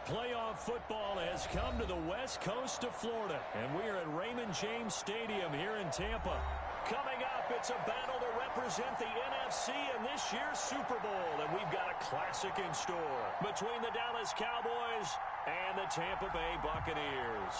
Playoff football has come to the west coast of Florida, and we are at Raymond James Stadium here in Tampa. Coming up, it's a battle to represent the NFC in this year's Super Bowl, and we've got a classic in store between the Dallas Cowboys and the Tampa Bay Buccaneers.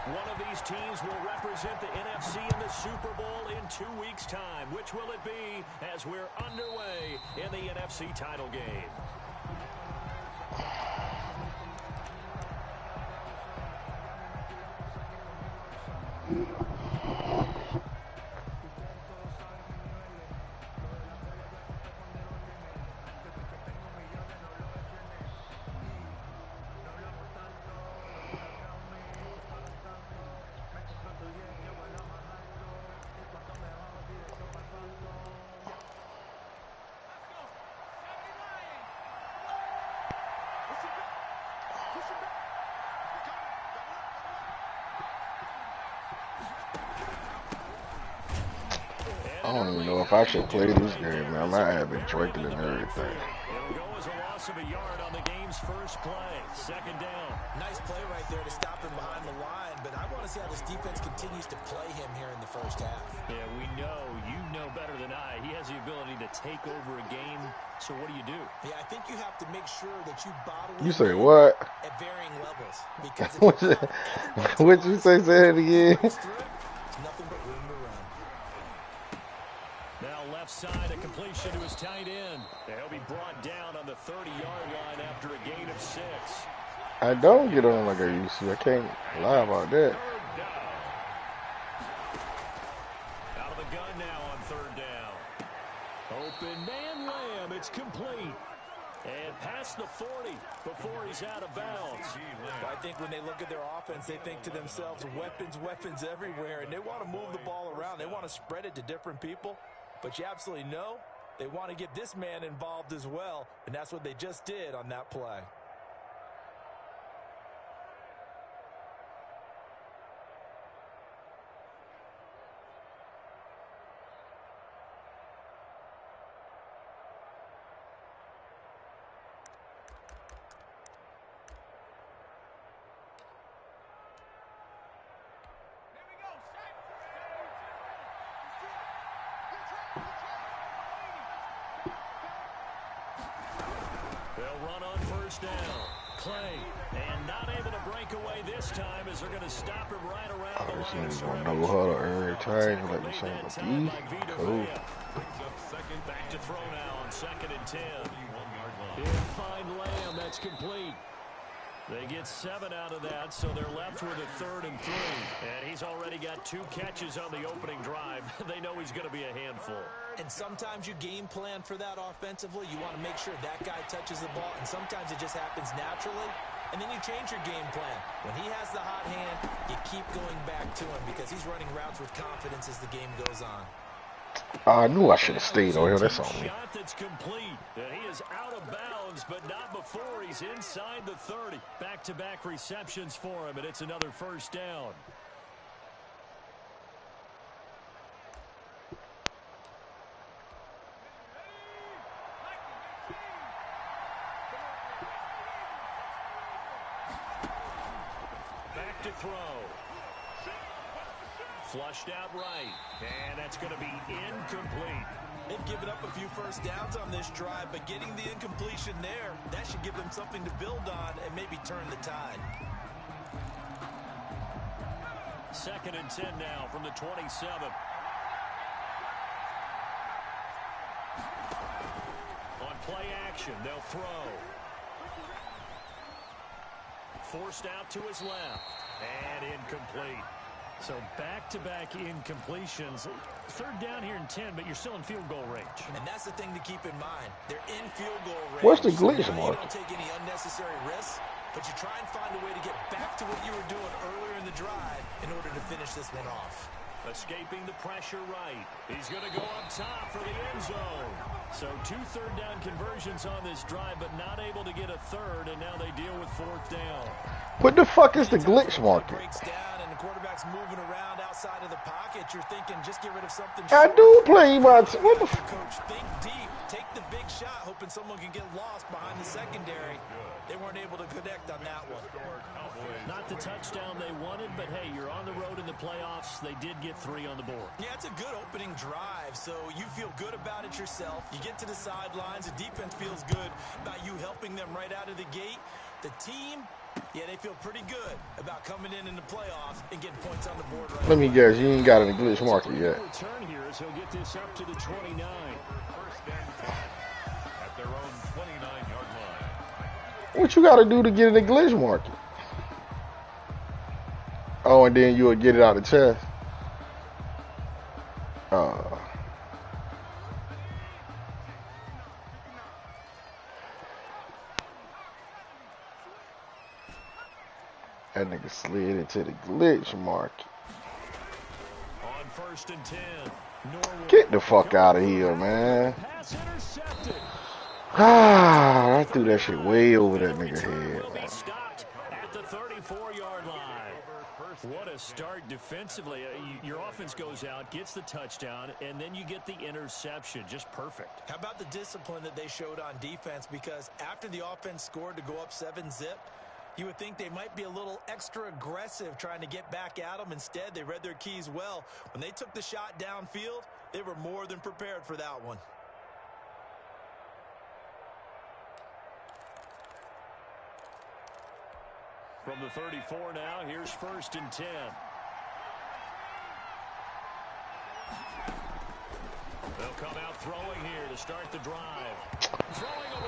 One of these teams will represent the NFC in the Super Bowl in 2 weeks' time. Which will it be as we're underway in the NFC title game? I don't even know if I should play this game, man. I have been drinking and everything. It'll go as a loss of a yard on the game's first play. Second down. Nice play right there to stop him behind the line, but I want to see how this defense continues to play him here in the first half. Yeah, we know. You know better than I. He has the ability to take over a game. So what do you do? Yeah, I think you have to make sure that you bottle You say what? at varying levels. Because What you say it again? it's nothing but room to run. Now left side, a completion to his tight end. He'll be brought down on the 30-yard line after a gain of 6. I don't get on like I used to. I can't lie about that. Third down. Out of the gun now on third down. Open man Lamb. It's complete. And past the 40 before he's out of bounds. I think when they look at their offense, they think to themselves, weapons, weapons everywhere, and they want to move the ball around. They want to spread it to different people. But you absolutely know they want to get this man involved as well, and that's what they just did on that play. They'll run on first down. Clay, and not able to break away this time as they're going to stop him right around the line of scrimmage. Double huddle every time, like the same D. Cool. Back to throw now on 2nd and 10. He'll find Lamb. That's complete. They get 7 out of that, so they're left with a 3rd and 3. And he's already got 2 catches on the opening drive. They know he's going to be a handful. And sometimes you game plan for that offensively. You want to make sure that guy touches the ball, and sometimes it just happens naturally. And then you change your game plan. When he has the hot hand, you keep going back to him because he's running routes with confidence as the game goes on. I knew I should have stayed on here. That's on me. Shot that's complete. And he is out of bounds, but not before he's inside the 30. Back-to-back receptions for him, and it's another first down. Back to throw. Flushed out right, and that's going to be incomplete. They've given up a few first downs on this drive, but getting the incompletion there, that should give them something to build on and maybe turn the tide. 2nd and 10 now from the 27. On play action, they'll throw. Forced out to his left, and incomplete. So back-to-back incompletions. 3rd down here in 10, but you're still in field goal range. And that's the thing to keep in mind. They're in field goal range. What's the glitch, so Mark? you don't take any unnecessary risks, but you try and find a way to get back to what you were doing earlier in the drive in order to finish this one off. Escaping the pressure right. He's going to go up top for the end zone. So 2 third-down conversions on this drive, but not able to get a third, and now they deal with 4th down. What the fuck is the glitch market? Breaks down, and the quarterback's moving around outside of the pocket, you're thinking just get rid of something I short. do play my what the Coach, think deep, take the big shot, hoping someone can get lost behind the secondary. They weren't able to connect on that one. Not the touchdown they wanted, but hey, you're on the road in the playoffs. They did get 3 on the board. Yeah, it's a good opening drive, so you feel good about it yourself. You get to the sidelines, the defense feels good about you helping them right out of the gate. The team, yeah, they feel pretty good about coming in the playoffs and getting points on the board right Let me away. guess, you ain't got any glitch market yet. Return here as he'll get this up to the 29. First and 10 at their own 29-yard line. What you got to do to get in the glitch market? Oh, and then you'll get it out of the chest. That nigga slid into the glitch market. On first and 10. Norwood. Get the fuck out of here, man. Pass intercepted. Ah, I threw that shit way over that nigga head. Will be stopped at the 34-yard line. What a start defensively. Your offense goes out, gets the touchdown, and then you get the interception. Just perfect. How about the discipline that they showed on defense? Because after the offense scored to go up 7-zip, you would think they might be a little extra aggressive trying to get back at them. Instead, they read their keys well. When they took the shot downfield, they were more than prepared for that one. From the 34 now, here's first and 10. They'll come out throwing here to start the drive.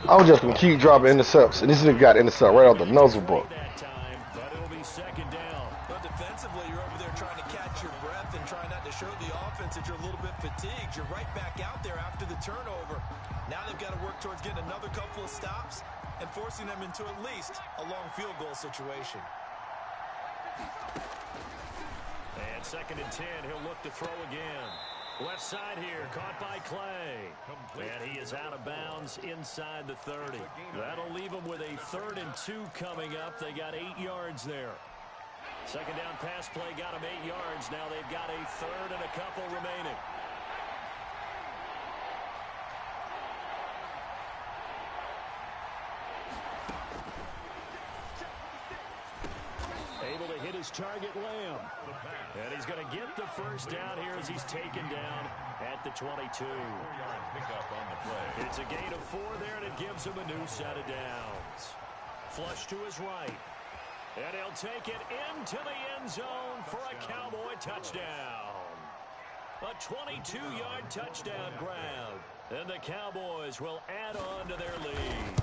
I'm just going to keep dropping intercepts. And this nigga got intercept right off the nuzzle book. That time, but it'll be second down. But defensively, you're over there trying to catch your breath and try not to show the offense that you're a little bit fatigued. You're right back out there after the turnover. Now they've got to work towards getting another couple of stops and forcing them into at least a long field goal situation. And second and 10, he'll look to throw again. Left side here, caught by Clay. And he is out of bounds inside the 30. That'll leave him with a 3rd and 2 coming up. They got 8 yards there. Second down pass play got him 8 yards. Now they've got a 3rd and a couple remaining. Able to hit his target, Lamb. And he's going to get the first down here as he's taken down at the 22. It's a gain of 4 there, and it gives him a new set of downs. Flush to his right. And he'll take it into the end zone for a Cowboy touchdown. A 22-yard touchdown grab. And the Cowboys will add on to their lead.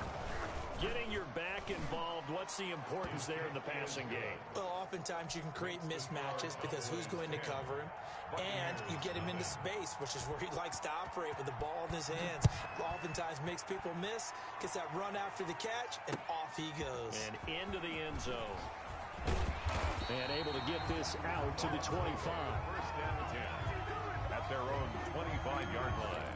Getting your back involved, what's the importance there in the passing game? Well, oftentimes you can create mismatches because who's going to cover him? And you get him into space, which is where he likes to operate with the ball in his hands. Oftentimes makes people miss, gets that run after the catch, and off he goes. And into the end zone. And able to get this out to the 25. First and 10 at their own 25-yard line.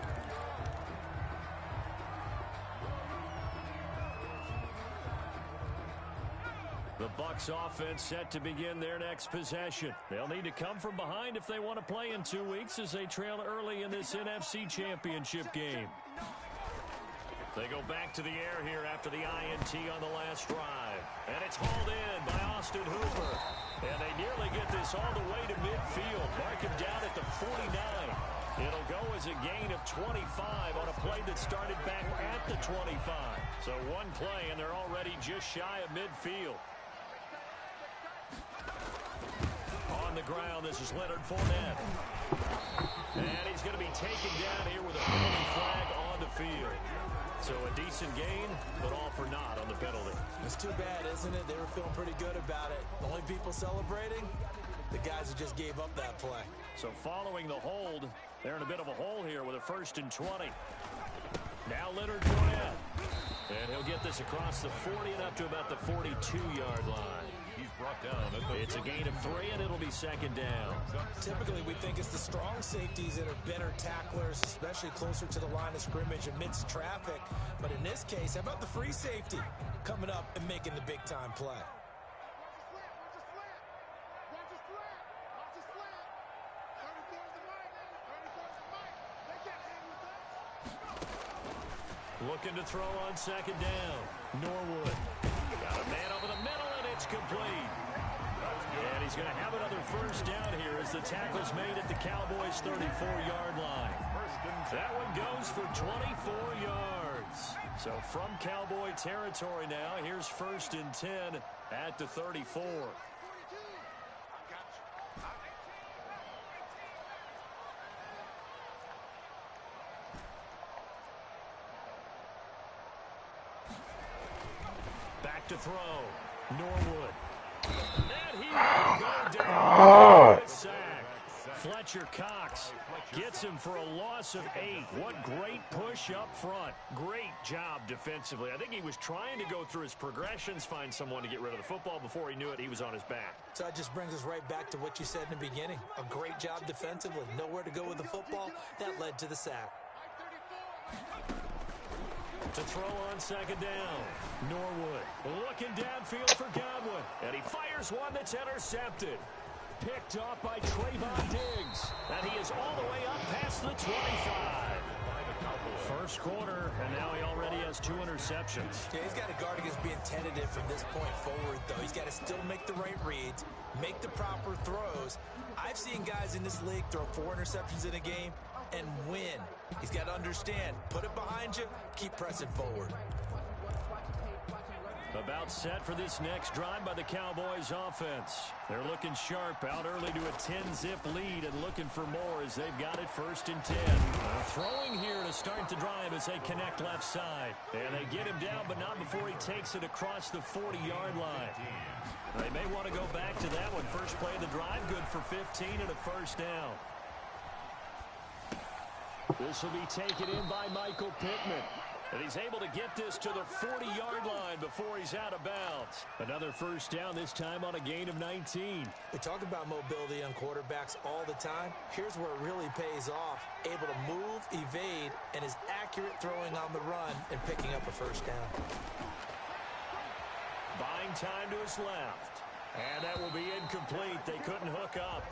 The Bucs offense set to begin their next possession. They'll need to come from behind if they want to play in 2 weeks as they trail early in this NFC Championship game. They go back to the air here after the INT on the last drive. And it's hauled in by Austin Hooper. And they nearly get this all the way to midfield. Mark him down at the 49. It'll go as a gain of 25 on a play that started back at the 25. So one play, and they're already just shy of midfield. On the ground, this is Leonard Fournette. And he's going to be taken down here with a penalty flag on the field. So a decent gain, but all for naught on the penalty. It's too bad, isn't it? They were feeling pretty good about it. The only people celebrating, the guys who just gave up that play. So following the hold, they're in a bit of a hole here with a 1st and 20. Now Leonard Fournette. And he'll get this across the 40 and up to about the 42-yard line. He's brought down at the It's a gain of 3, and it'll be second down. Typically, we think it's the strong safeties that are better tacklers, especially closer to the line of scrimmage amidst traffic. But in this case, how about the free safety coming up and making the big-time play? Looking to throw on second down. Norwood. Got a man over the middle, and it's complete. And he's going to have another first down here as the tackle's made at the Cowboys' 34-yard line. That one goes for 24 yards. So from Cowboy territory now, here's 1st and 10 at the 34. Back to throw. Norwood. And he will go down with a sack. Fletcher Cox gets him for a loss of 8. What great push up front. Great job defensively. I think he was trying to go through his progressions, find someone to get rid of the football. Before he knew it, he was on his back. So that just brings us right back to what you said in the beginning. A great job defensively. Nowhere to go with the football. That led to the sack. To throw on second down. Norwood looking downfield for Godwin. And he fires one that's intercepted. Picked off by Trayvon Diggs. And he is all the way up past the 25. First quarter, and now he already has 2 interceptions. Yeah, he's got to guard against being tentative from this point forward, though. He's got to still make the right reads, make the proper throws. I've seen guys in this league throw 4 interceptions in a game and win. He's got to understand, put it behind you, keep pressing forward. About set for this next drive by the Cowboys offense. They're looking sharp out early to a 10-zip lead and looking for more as they've got it 1st and 10. Throwing here to start the drive as they connect left side. And they get him down, but not before he takes it across the 40-yard line. They may want to go back to that one. First play of the drive, good for 15 and a first down. This will be taken in by Michael Pittman. And he's able to get this to the 40-yard line before he's out of bounds. Another first down, this time on a gain of 19. We talk about mobility on quarterbacks all the time. Here's where it really pays off. Able to move, evade, and is accurate throwing on the run and picking up a first down. Buying time to his left. And that will be incomplete. They couldn't hook up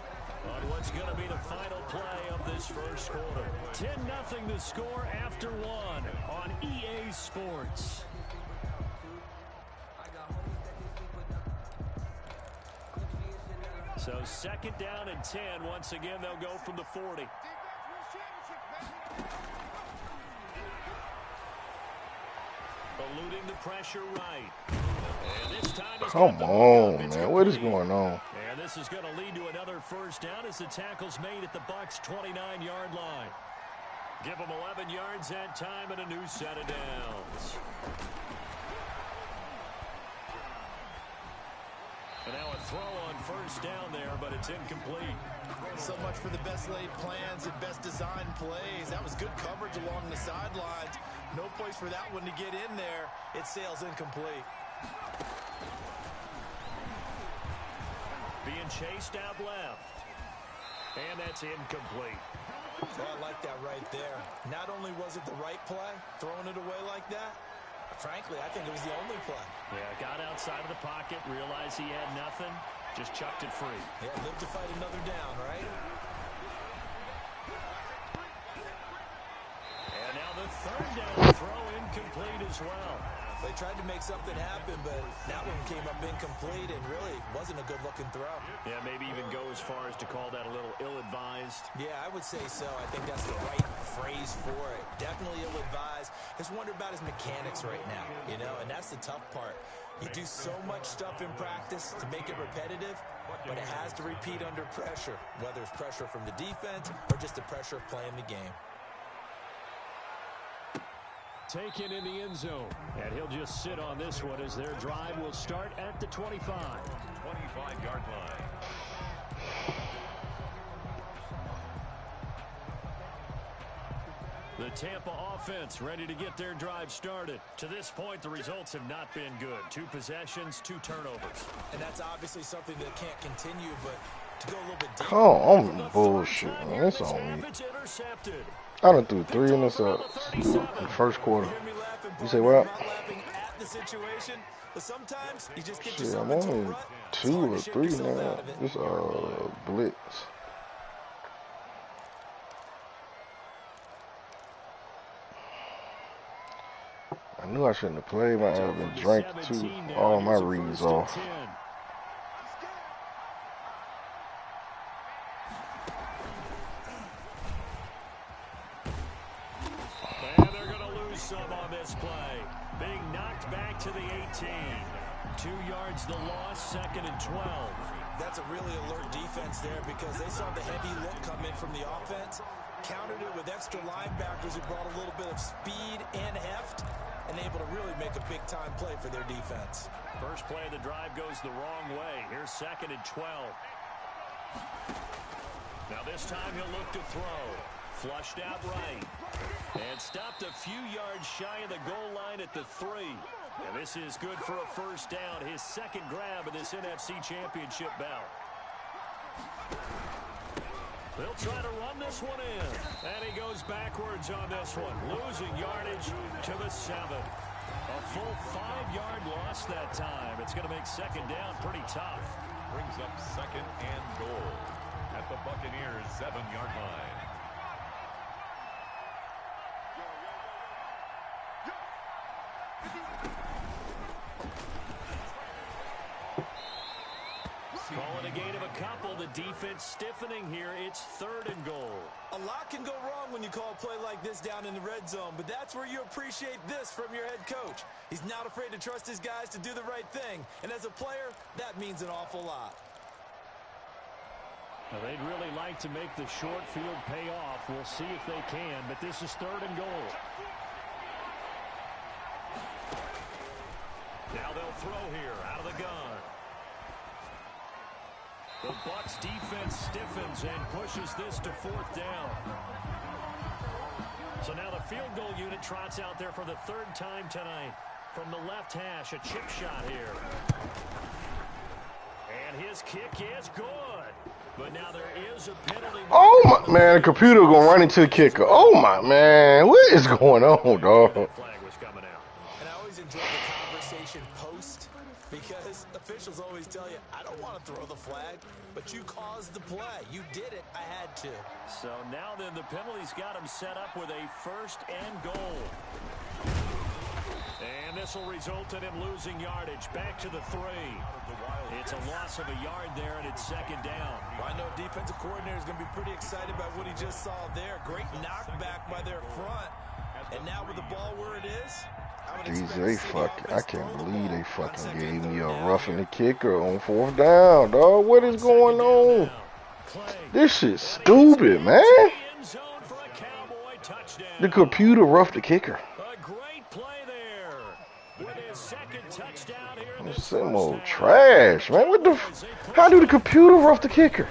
on what's going to be the final play of this first quarter. 10-0 the score after 1 on EA Sports. So 2nd down and 10. Once again, they'll go from the 40. Eluding the pressure right. And this time Come on, man. What is going on? And this is going to lead to another first down as the tackle's made at the Bucs' 29-yard line. Give them 11 yards that time and a new set of downs. And now a throw on first down there, but it's incomplete. So much for the best laid plans and best designed plays. That was good coverage along the sidelines. No place for that one to get in there. It sails incomplete. Being chased out left. And that's incomplete. Well, I like that right there. Not only was it the right play, throwing it away like that, frankly, I think it was the only play. Yeah, got outside of the pocket, realized he had nothing, just chucked it free. Yeah, live to fight another down, right? And now the 3rd down throw incomplete as well. They tried to make something happen, but that one came up incomplete and really wasn't a good-looking throw. Yeah, maybe even go as far as to call that a little ill-advised. Yeah, I would say so. I think that's the right phrase for it. Definitely ill-advised. Just wonder about his mechanics right now, you know, and that's the tough part. You do so much stuff in practice to make it repetitive, but it has to repeat under pressure, whether it's pressure from the defense or just the pressure of playing the game. Taken in the end zone. And he'll just sit on this one as their drive will start at the 25. 25-yard line. The Tampa offense ready to get their drive started. To this point, the results have not been good. 2 possessions, 2 turnovers. And that's obviously something that can't continue, but to go a little bit deeper. Oh, I'm bullshit, man. It's on me. I done threw 3 intercepts in the first quarter. You say what? Shit, I'm only 2 or 3 now. This blitz. I knew I shouldn't have played. My ass been drinking too. All my reads off. And they're going to lose some on this play. Being knocked back to the 18. 2 yards the loss, 2nd and 12. That's a really alert defense there because they saw the heavy look come in from the offense, countered it with extra linebackers who brought a little bit of speed and heft, and able to really make a big-time play for their defense. First play of the drive goes the wrong way. Here's 2nd and 12. Now this time he'll look to throw. Flushed out right. And stopped a few yards shy of the goal line at the 3. And this is good for a first down. His 2nd grab of this NFC Championship bout. They'll try to run this one in. And he goes backwards on this one. Losing yardage to the 7. A full 5-yard loss that time. It's going to make 2nd down pretty tough. Brings up 2nd and goal at the Buccaneers' 7-yard line. Calling a gain of a couple. The defense stiffening here. It's 3rd and goal. A lot can go wrong when you call a play like this down in the red zone, but that's where you appreciate this from your head coach. He's not afraid to trust his guys to do the right thing, and as a player, that means an awful lot. Now, they'd really like to make the short field pay off. We'll see if they can, but this is 3rd and goal. Now they'll throw here out of the gun. The Bucs defense stiffens and pushes this to 4th down. So now the field goal unit trots out there for the 3rd time tonight. From the left hash, a chip shot here. And his kick is good. But now there is a penalty. Oh my man, the computer gonna run into the kicker. Oh my man, what is going on, dog? Flag was coming out. And I always enjoy the conversation post because officials always tell you, I don't want to throw the flag, but you caused the play. You did it. I had to. So now then the penalty's got him set up with a 1st and goal. And this will result in him losing yardage. Back to the 3. It's a loss of a yard there, and it's 2nd down. Well, I know defensive coordinator is going to be pretty excited about what he just saw there. Great knockback by their front. And now with the ball where it is, I can't believe they fucking gave me a roughing the kicker on 4th down, dog. What is going on? This shit's stupid, man. The computer roughed the kicker. A great play there. With his 2nd touchdown here. This same old trash, man. What the? How do the computer rough the kicker?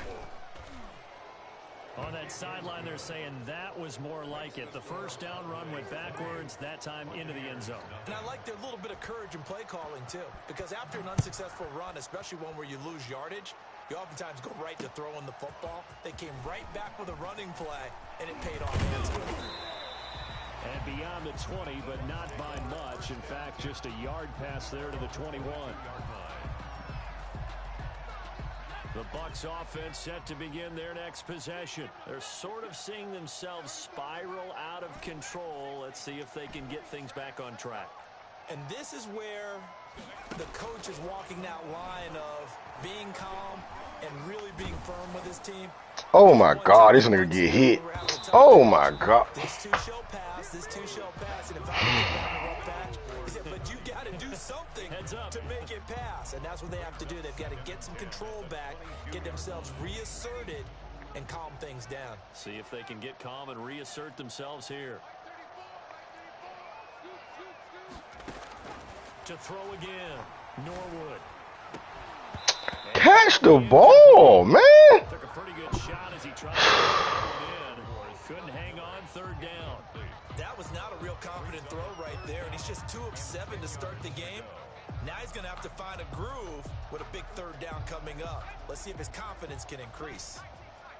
On that sideline, they're saying that was more like it. The 1st down run went backwards, that time into the end zone. And I like their little bit of courage in play calling, too. Because after an unsuccessful run, especially one where you lose yardage, you oftentimes go right to throwing the football. They came right back with a running play, and it paid off handsomely. And beyond the 20, but not by much. In fact, just a yard pass there to the 21. The Bucs offense set to begin their next possession. They're sort of seeing themselves spiral out of control. Let's see if they can get things back on track. And this is where the coach is walking that line of being calm and really being firm with his team. Oh my God, this nigga get hit. Oh my God. This two shall pass. This two shall pass. And if I get down the rough patch, he said, but you got to do something to make it pass. And that's what they have to do. They've got to get some control back, get themselves reasserted, and calm things down. See if they can get calm and reassert themselves here. To throw again, Norwood. Catch the ball, man. Took a pretty good shot as he tried to get it in. Couldn't hang on, 3rd down. That was not a real confident throw right there, and he's just 2 of 7 to start the game. Now he's going to have to find a groove with a big 3rd down coming up. Let's see if his confidence can increase.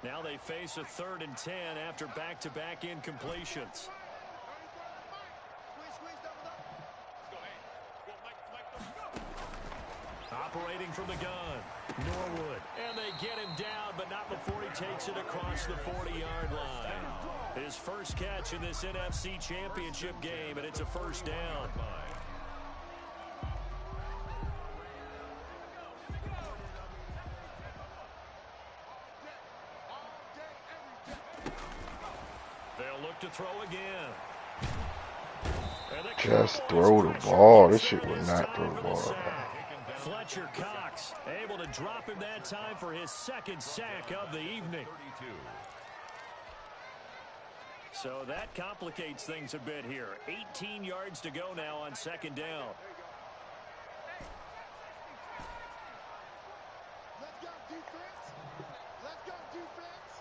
Now they face a 3rd and 10 after back-to-back incompletions. Operating from the gun, Norwood. And they get him down, but not before he takes it across the 40-yard line. His first catch in this NFC Championship game, and it's a 1st down. They'll look to throw again. Just throw the ball. This shit would not throw the ball. Fletcher Cox able to drop him that time for his second sack of the evening. So that complicates things a bit here. 18 yards to go now on second down. Let's go defense. Let's go defense.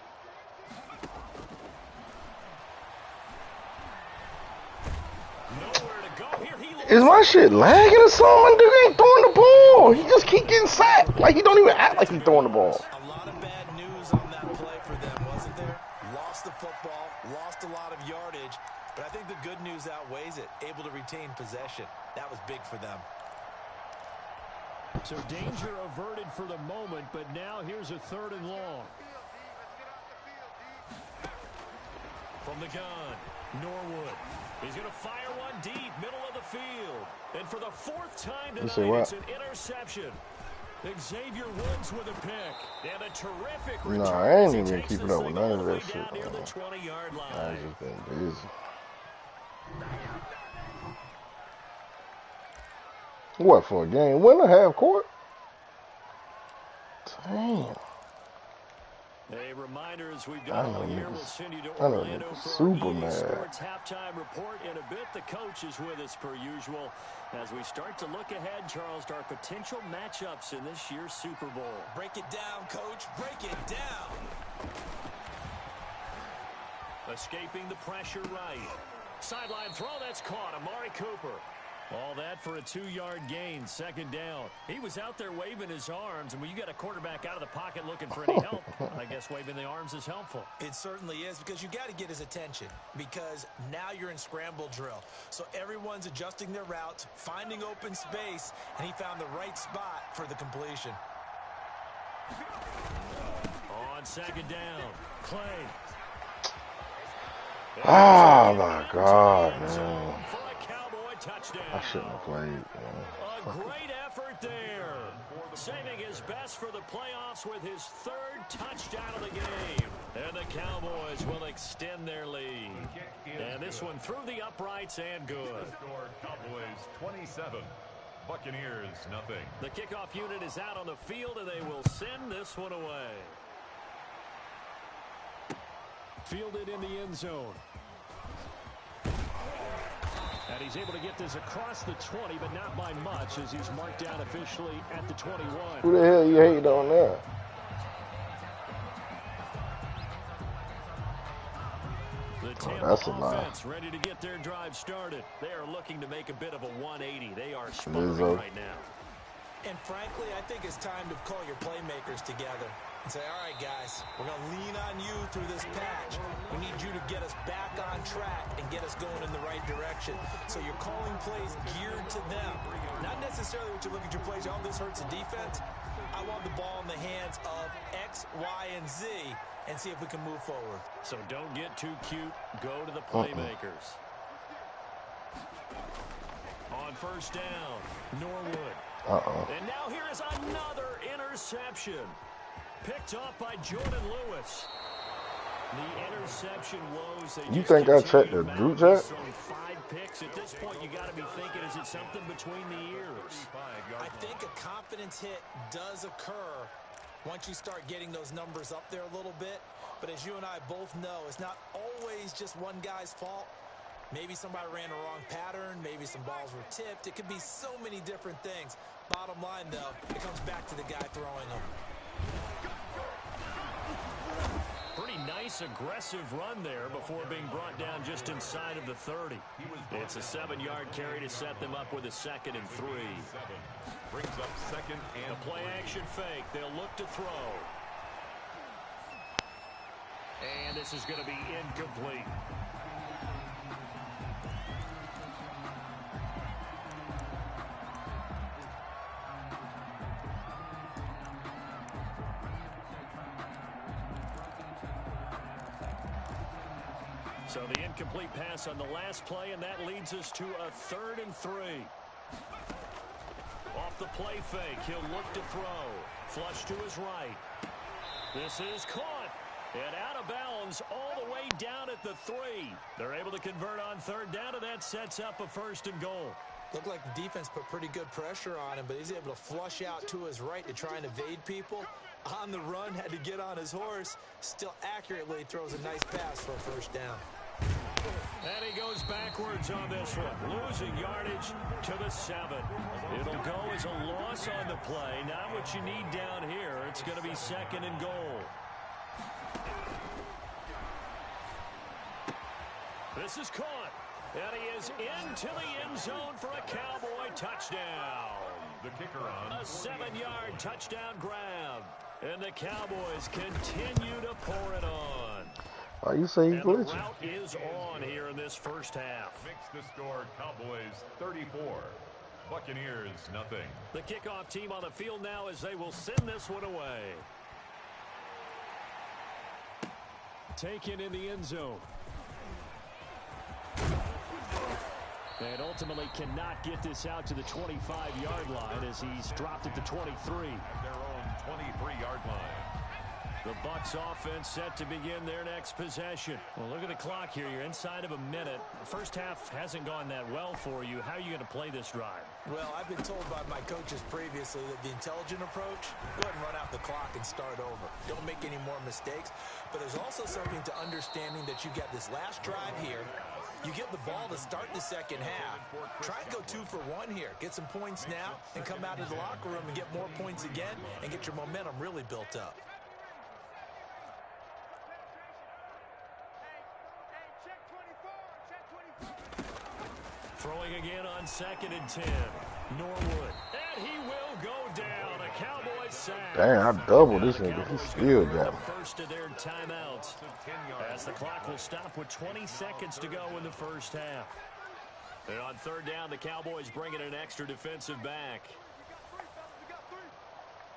Nowhere to go here. Is my shit lagging or something? Dude ain't throwing the ball. He just keep getting sacked. Like he don't even act like he's throwing the ball. A lot of bad news on that play for them, wasn't there? Lost the football, lost a lot of yardage, but I think the good news outweighs it. Able to retain possession. That was big for them. So danger averted for the moment, but now here's a 3rd and long. From the gun, Norwood. He's going to fire one deep, middle of the field. And for the 4th time tonight, it's an interception. Xavier Woods with a pick. And a terrific return. Nah, I ain't even keeping up with none of that shit. Near the 20-yard line. I just been busy. What, for a game winner, half court? Damn. Hey, reminders we've done all year. We'll send you to I know Orlando niggas for super EA mad. Sports halftime report in a bit. The coach is with us per usual as we start to look ahead, Charles, to our potential matchups in this year's Super Bowl. Break it down, Coach. Break it down. Escaping the pressure right. Sideline throw, that's caught. Amari Cooper. All that for a 2-yard gain, 2nd down. He was out there waving his arms, and when you got a quarterback out of the pocket looking for any help, I guess waving the arms is helpful. It certainly is, because you got to get his attention, because now you're in scramble drill. So everyone's adjusting their routes, finding open space, and he found the right spot for the completion. On 2nd down, Clay. Oh my God, man. Touchdown. I shouldn't have played, man. A great effort there. Saving his best for the playoffs with his 3rd touchdown of the game. And the Cowboys will extend their lead. And this one through the uprights and good. Cowboys 27. Buccaneers nothing. The kickoff unit is out on the field, and they will send this one away. Fielded in the end zone. And he's able to get this across the 20, but not by much, as he's marked down officially at the 21. Who the hell you hating on there? The Tampa offense ready to get their drive started. They are looking to make a bit of a 180. They are sputtering right now. And frankly, I think it's time to call your playmakers together and say, all right, guys, we're going to lean on you through this patch. We need you to get us back on track and get us going in the right direction. So you're calling plays geared to them. Not necessarily what you look at your plays, oh, this hurts the defense. I want the ball in the hands of X, Y, and Z and see if we can move forward. So don't get too cute. Go to the playmakers. On 1st down, Norwood. And now here is another interception. Picked off by Jordan Lewis. The interception woes. You think I checked the group chat? 5 picks. At this point, you got to be thinking, is it something between the ears? I think a confidence hit does occur once you start getting those numbers up there a little bit. But as you and I both know, it's not always just one guy's fault. Maybe somebody ran a wrong pattern. Maybe some balls were tipped. It could be so many different things. Bottom line, though, it comes back to the guy throwing them. Pretty nice, aggressive run there before being brought down just inside of the 30. It's a 7-yard carry to set them up with a 2nd and 3. Brings up 2nd and a play action fake. They'll look to throw. And this is going to be incomplete. So the incomplete pass on the last play, and that leads us to a 3rd and 3. Off the play fake, he'll look to throw. Flush to his right. This is caught. And out of bounds all the way down at the 3. They're able to convert on third down, and that sets up a 1st and goal. Looked like the defense put pretty good pressure on him, but he's able to flush out to his right to try and evade people. On the run, had to get on his horse. Still accurately throws a nice pass for a 1st down. And he goes backwards on this one, losing yardage to the 7. It'll go as a loss on the play. Not what you need down here. It's going to be 2nd and goal. This is caught. And he is into the end zone for a Cowboy touchdown. The kicker on. A 7-yard touchdown grab. And the Cowboys continue to pour it on. Why you say he's And glitching? the route is on here in this first half. Makes the score Cowboys 34. Buccaneers nothing. The kickoff team on the field now as they will send this one away. Taken in the end zone. And ultimately cannot get this out to the 25-yard line as he's dropped at the 23. At their own 23-yard line. The Bucs offense set to begin their next possession. Well, look at the clock here. You're inside of a minute. The first half hasn't gone that well for you. How are you going to play this drive? Well, I've been told by my coaches previously that the intelligent approach, go ahead and run out the clock and start over. Don't make any more mistakes. But there's also something to understanding that you get this last drive here. You get the ball to start the second half. Try and go 2 for 1 here. Get some points now and come out of the locker room and get more points again and get your momentum really built up. Throwing again on 2nd and 10. Norwood. And he will go down. A Cowboys sack. Damn, I doubled this nigga. He still got me. First of their timeouts. As the clock will stop with 20 seconds to go in the first half. And on third down, the Cowboys bring in an extra defensive back.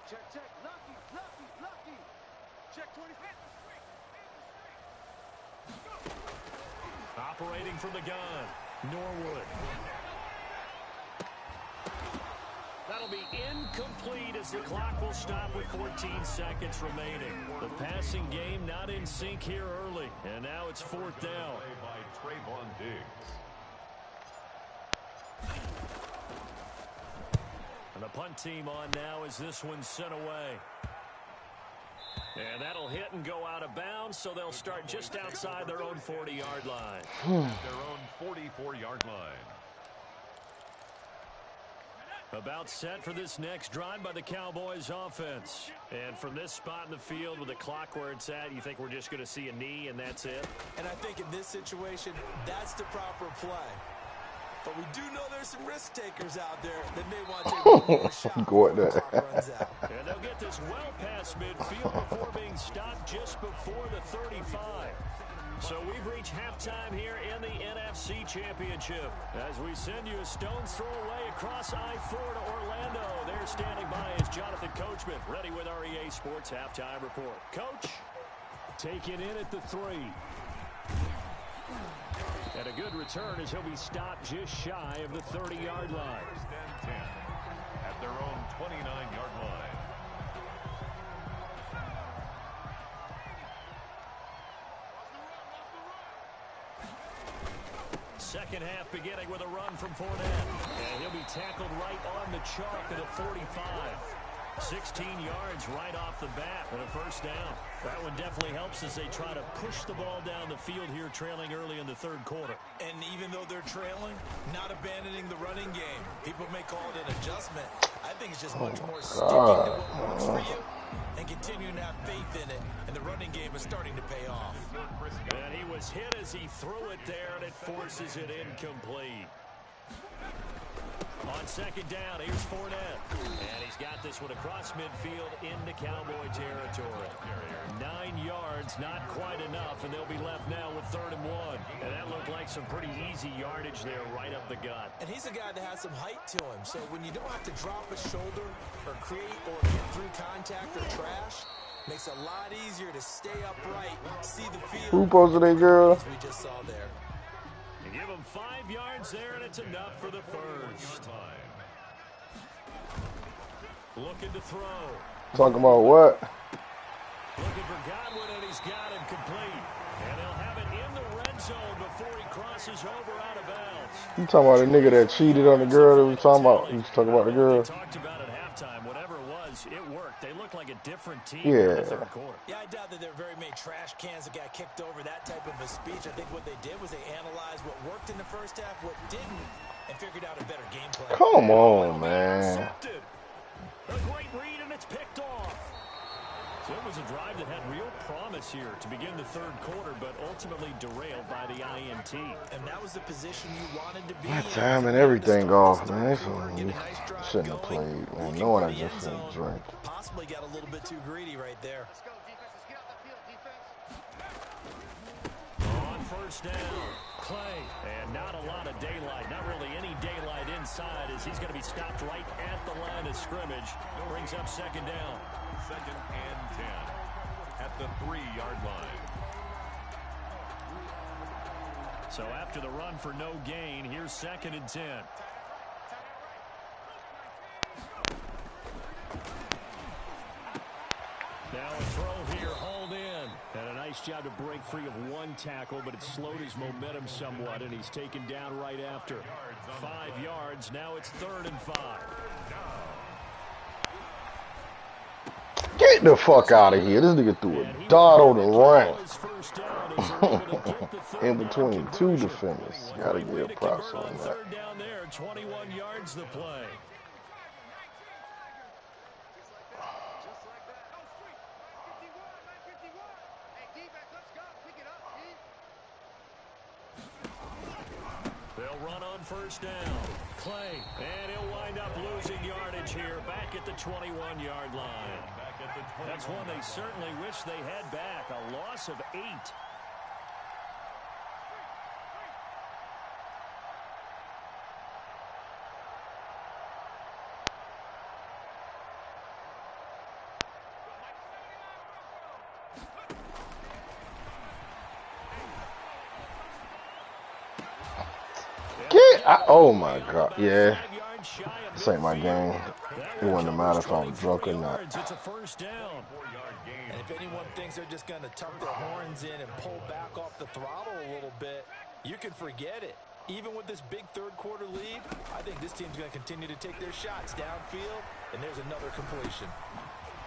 Check, check. Lucky. Check 20. Operating from the gun. Norwood. That'll be incomplete as the clock will stop with 14 seconds remaining. The passing game not in sync here early. And now it's 4th down. By Trayvon Diggs. And the punt team on now as this one's sent away. And that'll hit and go out of bounds, so they'll start just outside their own 40-yard line. Their own 44-yard line. About set for this next drive by the Cowboys offense. And from this spot in the field with the clock where it's at, you think we're just going to see a knee and that's it? And I think in this situation, that's the proper play. But we do know there's some risk takers out there that may want to take one more shot before the clock runs out. And they'll get this well past midfield before being stopped just before the 35. So we've reached halftime here in the NFC Championship. As we send you a stone's throw away across I-4 to Orlando. There standing by is Jonathan Coachman, ready with our EA Sports Halftime Report. Coach, take it in at the 3. And a good return as he'll be stopped just shy of the 30-yard line. 1st and 10 at their own 29-yard line. Second half beginning with a run from Fournette. And he'll be tackled right on the chalk at the 45. 16 yards right off the bat and a 1st down. That one definitely helps as they try to push the ball down the field here, trailing early in the 3rd quarter. And even though they're trailing, not abandoning the running game. People may call it an adjustment. I think it's just much more sticking to what works for you and continuing to have faith in it. And the running game is starting to pay off. And he was hit as he threw it there, and it forces it incomplete. On 2nd down, here's Fournette. And he's got this one across midfield into Cowboy territory. 9 yards, not quite enough, and they'll be left now with 3rd and 1. And that looked like some pretty easy yardage there right up the gut. And he's a guy that has some height to him. So when you don't have to drop a shoulder or create or get through contact or trash, makes it a lot easier to stay upright, see the field. Who posted that girl? As we just saw there. You give him 5 yards there, and it's enough for the 1st. Looking to throw. Talking about what? Looking for Godwin, and he's got him complete. And he'll have it in the red zone before he crosses over out of bounds. You talking about the nigga that cheated on the girl that we talking about? You talking about the girl? They talked about at halftime. Whatever it was, it worked. They looked like a different team in the Yeah. third quarter. Yeah, I doubt that there are very many trash cans that got kicked over, that type of a speech. I think what they did was they analyzed what worked in the first half, what didn't, and figured out a better game plan. Come on, man. A great read, and it's picked off. So it was a drive that had real promise here to begin the third quarter, but ultimately derailed by the INT. And that was the position you wanted to be My in. time and everything off, man. Shouldn't have played, man. Knowing I just didn't drink. Possibly got a little bit too greedy right there. Let's go, defense. Let's get out the field, defense. On first down, Clay. And not a lot of daylight. Not really any daylight inside as he's going to be stopped right at the line of scrimmage. Brings up second down. 2nd and 10 at the 3-yard line. So after the run for no gain, here's 2nd and 10. Now a throw here, hauled in. And a nice job to break free of one tackle, but it slowed his momentum somewhat, and he's taken down right after. 5 yards, now it's 3rd and 5. Get the fuck out of here. This nigga threw a dart on the run. In between 2 defenders. Gotta give props on that. 3rd down there, 21 yards the play. Just like that. Oh, sweet. 951. Hey, defense, let's go. Pick it up, D. They'll run on first down. Clay, and he'll wind up losing yardage here back at the 21-yard line. That's one they certainly wish they had back. A loss of 8. Oh my god, yeah. This ain't my game. It wouldn't matter if I'm drunk or not. It's a first down. And if anyone thinks they're just going to tuck their horns in and pull back off the throttle a little bit, you can forget it. Even with this big third quarter lead, I think this team's going to continue to take their shots downfield, and there's another completion.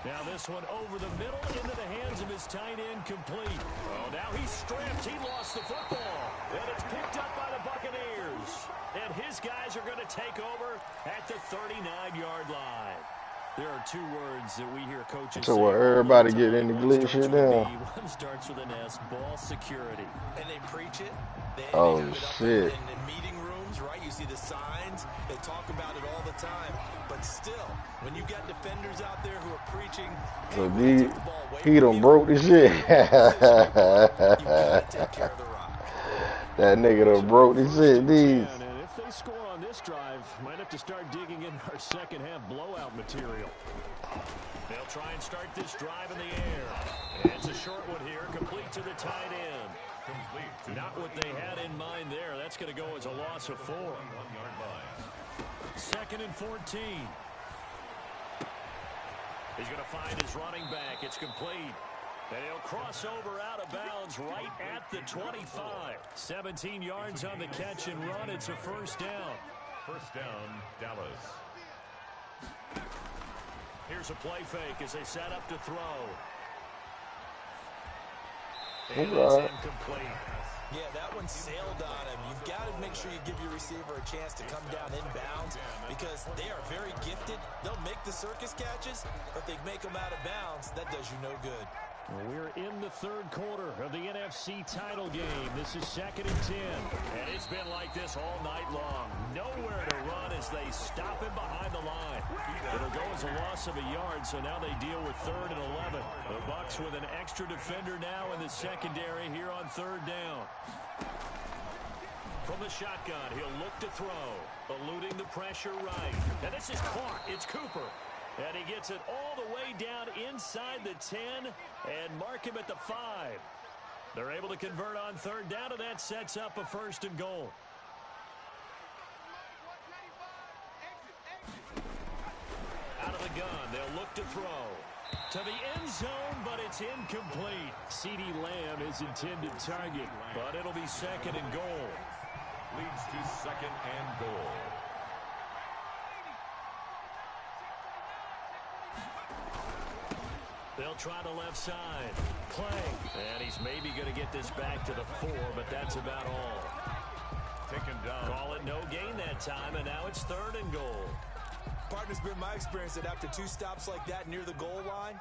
Now this one over the middle into the hands of his tight end, complete. Oh, now he's stripped. He lost the football. And it's picked up by the Buccaneers. And his guys are going to take over at the 39-yard line. There are 2 words that we hear coaches So say. what, everybody get in the glitch shit now? One starts with an S, ball security. And they preach it. They Oh, have it up shit. in meeting rooms, right? You see the signs. They talk about it all the time. But still, when you got defenders out there who are preaching, So hey, take the ball away he from done you, broke the shit. you gotta take care of the rock. That nigga done broke the shit, these. And if they score on this drive, might have to start digging in our second half blowout material. They'll try and start this drive in the air. And it's a short one here, complete to the tight end. Not what they had in mind there. That's going to go as a loss of 4. 2nd and 14. He's going to find his running back. It's complete. And he'll cross over out of bounds right at the 25. 17 yards on the catch and run. It's a first down. First down, Dallas. Here's a play fake as they set up to throw. All And it's right. incomplete. Yeah, that one sailed on him. You've got to make sure you give your receiver a chance to come down inbounds because they are very gifted. They'll make the circus catches, but if they make them out of bounds, that does you no good. Well, we're in the third quarter of the NFC title game. This is 2nd and 10. And it's been like this all night long. Nowhere to run as they stop him behind the line. It'll go as a loss of a yard, so now they deal with 3rd and 11. The Bucs with an extra defender now in the secondary here on 3rd down. From the shotgun, he'll look to throw. Eluding the pressure right. And this is caught. It's Cooper. And he gets it all the way down inside the 10 and mark him at the 5. They're able to convert on 3rd down, and that sets up a 1st and goal. Out of the gun, they'll look to throw. To the end zone, but it's incomplete. CeeDee Lamb is intended target, but it'll be second and goal. Leads to second and goal. They'll try the left side. Play. And he's maybe going to get this back to the 4, but that's about all. Taken down. Call it no gain that time, and now it's third and goal. Partner's been my experience that after 2 stops like that near the goal line,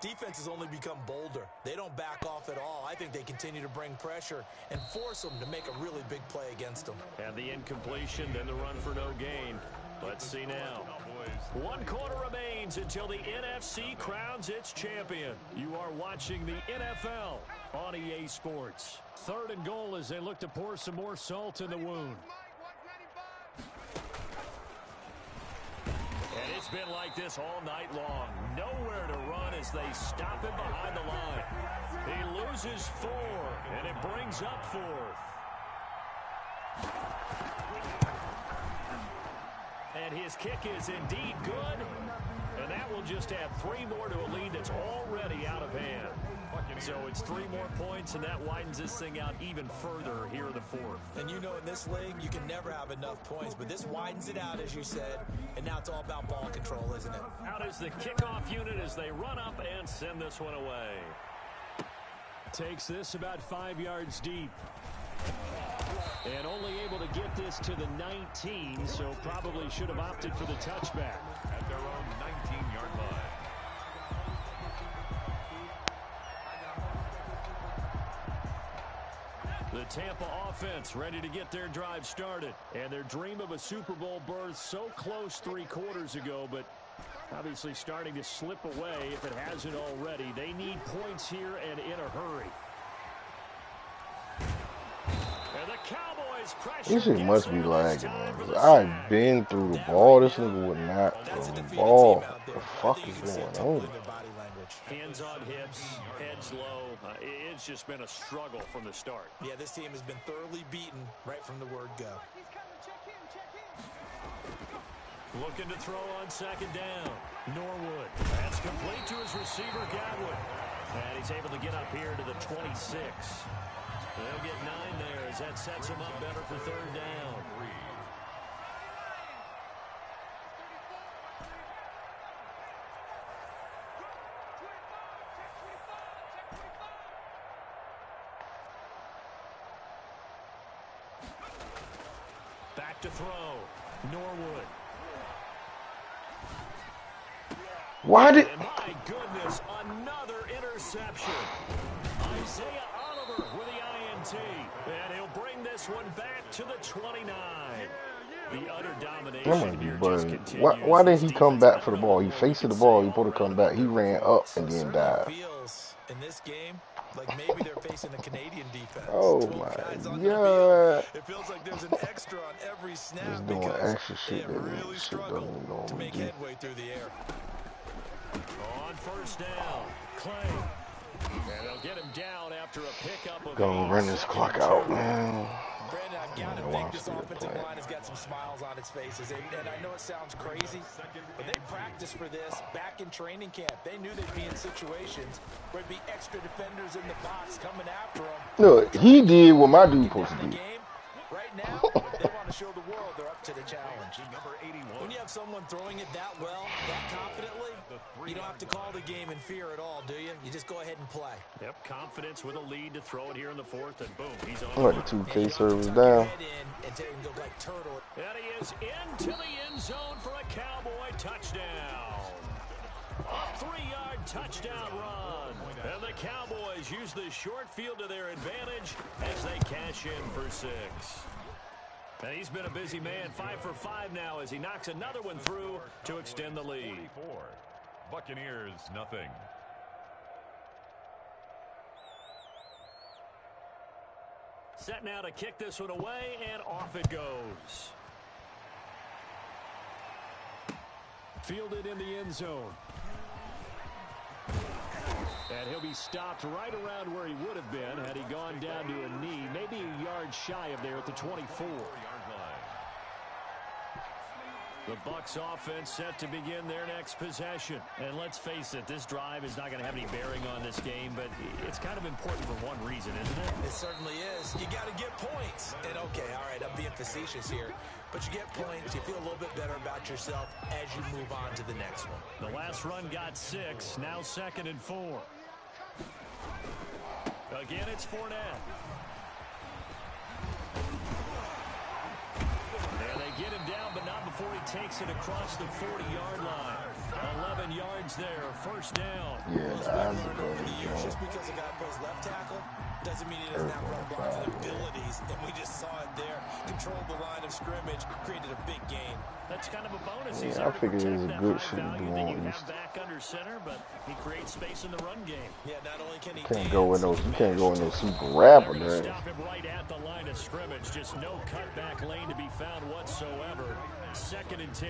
defenses only become bolder. They don't back off at all. I think they continue to bring pressure and force them to make a really big play against them. And the incompletion, then the run for no gain. Let's see now. 1 quarter remains until the NFC crowns its champion. You are watching the NFL on EA Sports. Third and goal as they look to pour some more salt in the wound. And it's been like this all night long. Nowhere to run as they stop him behind the line. He loses 4, and it brings up 4th. And his kick is indeed good. And that will just add 3 more to a lead that's already out of hand. So it's 3 more points, and that widens this thing out even further here in the 4th. And you know in this league, you can never have enough points. But this widens it out, as you said. And now it's all about ball control, isn't it? Out is the kickoff unit as they run up and send this one away. Takes this about 5 yards deep. And only able to get this to the 19, so probably should have opted for the touchback. At their own 19-yard line. The Tampa offense ready to get their drive started. And their dream of a Super Bowl berth so close 3 quarters ago, but obviously starting to slip away if it hasn't already. They need points here and in a hurry. And the Cowboys pressure. This shit must be lagging, man. I've been through the ball. This nigga would not throw the ball. What the fuck is going on? Hands on hips, heads low. It's just been a struggle from the start. Yeah, this team has been thoroughly beaten right from the word go. Looking to throw on second down. Norwood. That's complete to his receiver, Godwin. And he's able to get up here to the 26. They'll get 9 there as that sets him up better for third down. Back to throw. Norwood. Why did... And my goodness, another interception. Isaiah Oliver with the INT. And he'll bring this one back to the 29. The utter domination here just continues. Why didn't he come back for the ball? He faced the ball. He supposed to come back. He ran up and then died. Feels in this game like maybe they're facing a Canadian defense. Oh my god! It feels like there's an extra on every snap. Just doing extra shit that really shit doesn't normally to make do. headway through the air. On first down, Clay. And they'll get him down after a pickup of Gonna run this clock out, man. Brandon, I've got to think this offensive line has got some smiles on its faces. And I know it sounds crazy, but they practiced for this back in training camp. They knew they'd be in situations where there'd be extra defenders in the box coming after them. Look, he did what my dude supposed to do. Right now, they want to show the world they're up to the challenge. Number 81. When you have someone throwing it that well, that confidently, you don't have to call the game in fear at all, do you? You just go ahead and play. Yep, confidence with a lead to throw it here in the 4th, and boom, he's on. I'm like the 2K servers down. And take him go like turtle. And he is into the end zone for a Cowboy touchdown. A 3-yard touchdown run. And the Cowboys use the short field to their advantage as they cash in for 6. And he's been a busy man, 5 for 5 now as he knocks another one through to extend the lead. 24. Buccaneers, nothing. Set now to kick this one away, and off it goes. Fielded in the end zone. And he'll be stopped right around where he would have been had he gone down to a knee, maybe a yard shy of there at the 24. The Bucs offense set to begin their next possession. And let's face it, this drive is not going to have any bearing on this game, but it's kind of important for one reason, isn't it? It certainly is. You got to get points. And okay, all right, I'm being facetious here, but you get points, you feel a little bit better about yourself as you move on to the next one. The last run got 6, now 2nd and 4. Again, it's Fournette. And they get him down, but not before he takes it across the 40-yard line. 11 yards there, first down. Yeah, Well, we've learned over the years, just because a guy plays left tackle doesn't mean he doesn't have run blocking abilities, and we just saw it there. Controlled the line of scrimmage, created a big gain. That's kind of a bonus. Yeah, He's I there to figured it protect was a that good high shit to value do that on you East. have back under center, but he creates space in the run game. Yeah, not only can he Can't dance, go in those. he You can't go in managed those to- super rapper They're going to there. stop him right at the line of scrimmage. Just no cutback lane to be found whatsoever. 2nd and 10.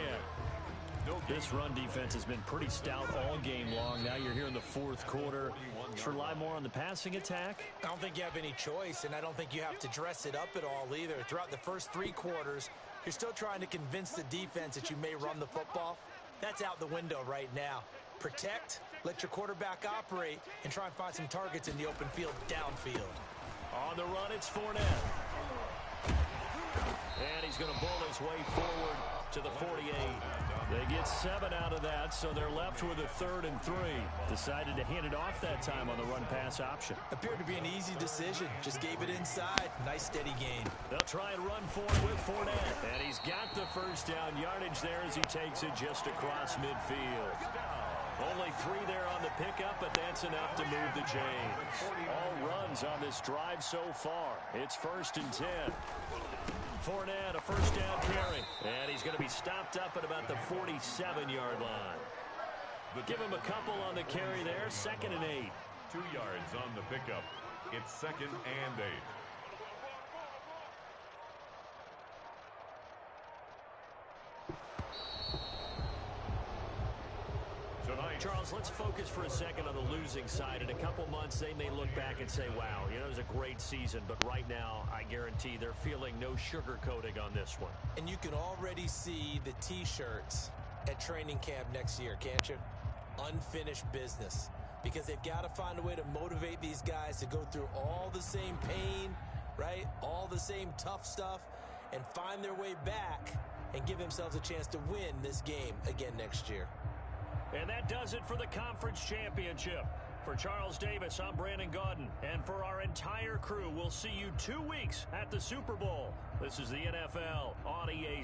This run defense has been pretty stout all game long. Now you're here in the 4th quarter. Let's rely more on the passing attack. I don't think you have any choice, and I don't think you have to dress it up at all either. Throughout the first 3 quarters, you're still trying to convince the defense that you may run the football. That's out the window right now. Protect, let your quarterback operate, and try and find some targets in the open field downfield. On the run, it's Fournette. And he's going to bull his way forward to the 48. They get 7 out of that, so they're left with a 3rd and 3. Decided to hand it off that time on the run-pass option. Appeared to be an easy decision. Just gave it inside. Nice steady gain. They'll try and run for it with Fournette. And he's got the first down yardage there as he takes it just across midfield. Only 3 there on the pickup, but that's enough to move the chains. All runs on this drive so far. It's 1st and 10. Fournette, a first down carry. And he's going to be stopped up at about the 47-yard line. Give him a couple on the carry there. 2nd and 8. 2 yards on the pickup. It's 2nd and 8. Charles, let's focus for a second on the losing side. In a couple months, they may look back and say, wow, you know, it was a great season. But right now, I guarantee they're feeling no sugarcoating on this one. And you can already see the T-shirts at training camp next year, can't you? Unfinished business. Because they've got to find a way to motivate these guys to go through all the same pain, right? All the same tough stuff, and find their way back and give themselves a chance to win this game again next year. And that does it for the conference championship. For Charles Davis, I'm Brandon Gaudin. And for our entire crew, we'll see you 2 weeks at the Super Bowl. This is the NFL on EA